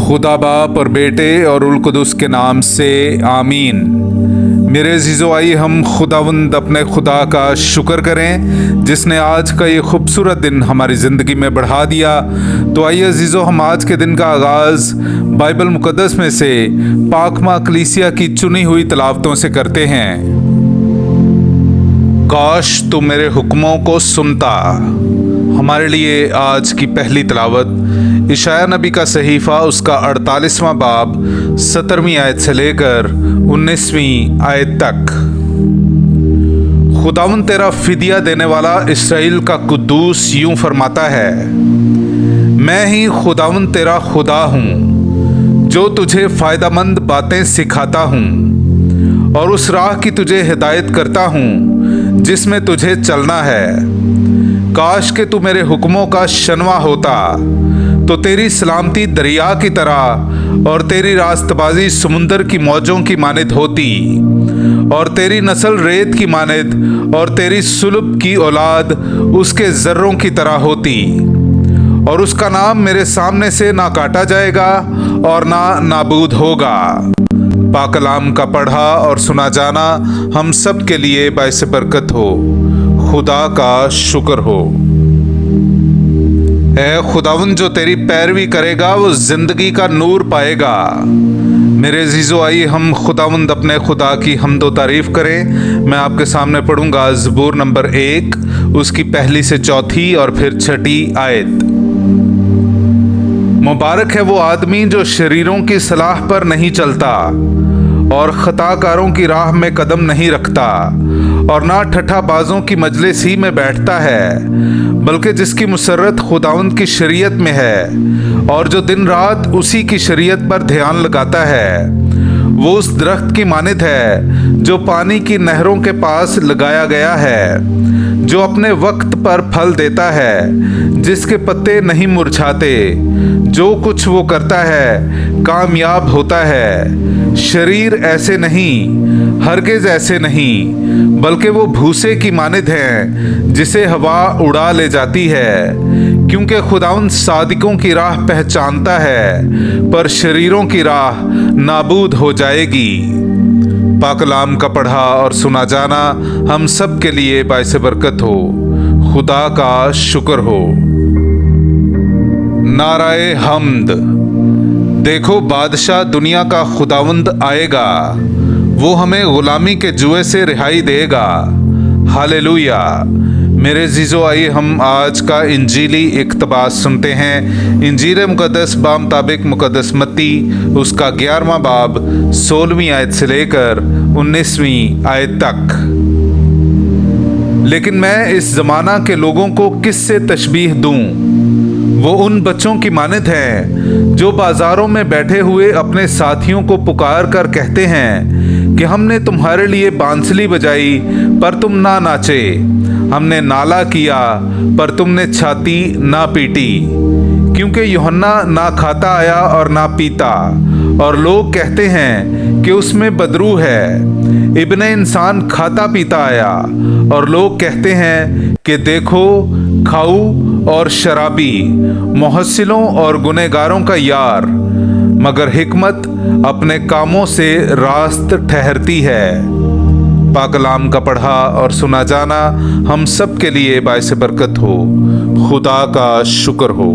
खुदा बाप और बेटे और उल कुदुस के नाम से आमीन। मेरे अज़ीज़ो, आइए हम खुदावंद अपने खुदा का शुक्र करें जिसने आज का ये खूबसूरत दिन हमारी ज़िंदगी में बढ़ा दिया। तो आइए अज़ीज़ो, हम आज के दिन का आगाज़ बाइबल मुक़द्दस में से पाकमा कलीसिया की चुनी हुई तलावतों से करते हैं। काश तू मेरे हुक्मों को सुनता। हमारे लिए आज की पहली तलावत इशाया नबी का सहीफ़ा उसका 48वां बाब 17वीं आयत से लेकर 19वीं आयत तक। खुदावंद तेरा फिदिया देने वाला इसराइल का कुद्दूस यूं फरमाता है, मैं ही खुदावंद तेरा खुदा हूँ जो तुझे फ़ायदामंद बातें सिखाता हूँ और उस राह की तुझे हिदायत करता हूँ जिसमें तुझे चलना है। काश के तू मेरे हुक्मों का शनवा होता तो तेरी सलामती दरिया की तरह और तेरी रास्तबाजी समुंदर की मौजों की मानिद होती और तेरी नस्ल रेत की मानिद और तेरी सुलभ की औलाद उसके जर्रों की तरह होती और उसका नाम मेरे सामने से ना काटा जाएगा और ना नाबूद होगा। पाक कलाम का पढ़ा और सुना जाना हम सब के लिए बाइस बरकत हो। खुदा का शुक्र हो। ऐ खुदावंद, जो तेरी पैरवी करेगा वो जिंदगी का नूर पाएगा। मेरे अज़ीज़ो, आइए हम खुदावंद अपने खुदा की हम्दो तारीफ करें। मैं आपके सामने पढ़ूंगा ज़बूर नंबर 1 उसकी पहली से चौथी और फिर छठी आयत। मुबारक है वो आदमी जो शरीरों की सलाह पर नहीं चलता और खताकारों की राह में कदम नहीं रखता और ना ठट्ठाबाजों की मजलिस ही में बैठता है, बल्कि जिसकी मुसर्रत खुदावंद की शरीयत में है और जो दिन रात उसी की शरीयत पर ध्यान लगाता है। वो उस दरख्त की मानिद है जो पानी की नहरों के पास लगाया गया है, जो अपने वक्त पर फल देता है, जिसके पत्ते नहीं मुरझाते। जो कुछ वो करता है कामयाब होता है। शरीर ऐसे नहीं, हरगिज़ ऐसे नहीं, बल्कि वो भूसे की मानिद हैं जिसे हवा उड़ा ले जाती है। क्योंकि खुदावंद सादिकों की राह पहचानता है पर शरीरों की राह नाबूद हो जाएगी। पाक कलाम का पढ़ा और सुना जाना हम सब के लिए बाइस बरकत हो। खुदा का शुक्र हो। नाराए हम्द। देखो, बादशाह दुनिया का खुदावंद आएगा, वो हमें गुलामी के जुए से रिहाई देगा। हालेलुया। मेरे अज़ीज़ो, आइए हम आज का इंजीली इक़्तिबास सुनते हैं। इंजील मुक़द्दस बामुताबिक मुक़द्दस मत्ती उसका 11वां बाब 16वीं आयत से लेकर 19वीं आयत तक। लेकिन मैं इस ज़माना के लोगों को किससे तशबीह दूँ? वो उन बच्चों की मानिद हैं जो बाज़ारों में बैठे हुए अपने साथियों को पुकार कर कहते हैं कि हमने तुम्हारे लिए बांसुरी बजाई पर तुम ना नाचे, हमने नाला किया पर तुमने छाती ना पीटी। क्योंकि यूहन्ना ना खाता आया और ना पीता और लोग कहते हैं कि उसमें बदरू है। इब्ने इंसान खाता पीता आया और लोग कहते हैं कि देखो खाऊ और शराबी, मुहस्सिलों और गुनहगारों का यार। मगर हिकमत अपने कामों से रास्त ठहरती है। पाक कलाम का पढ़ा और सुना जाना हम सब के लिए बाइस बरकत हो। खुदा का शुक्र हो।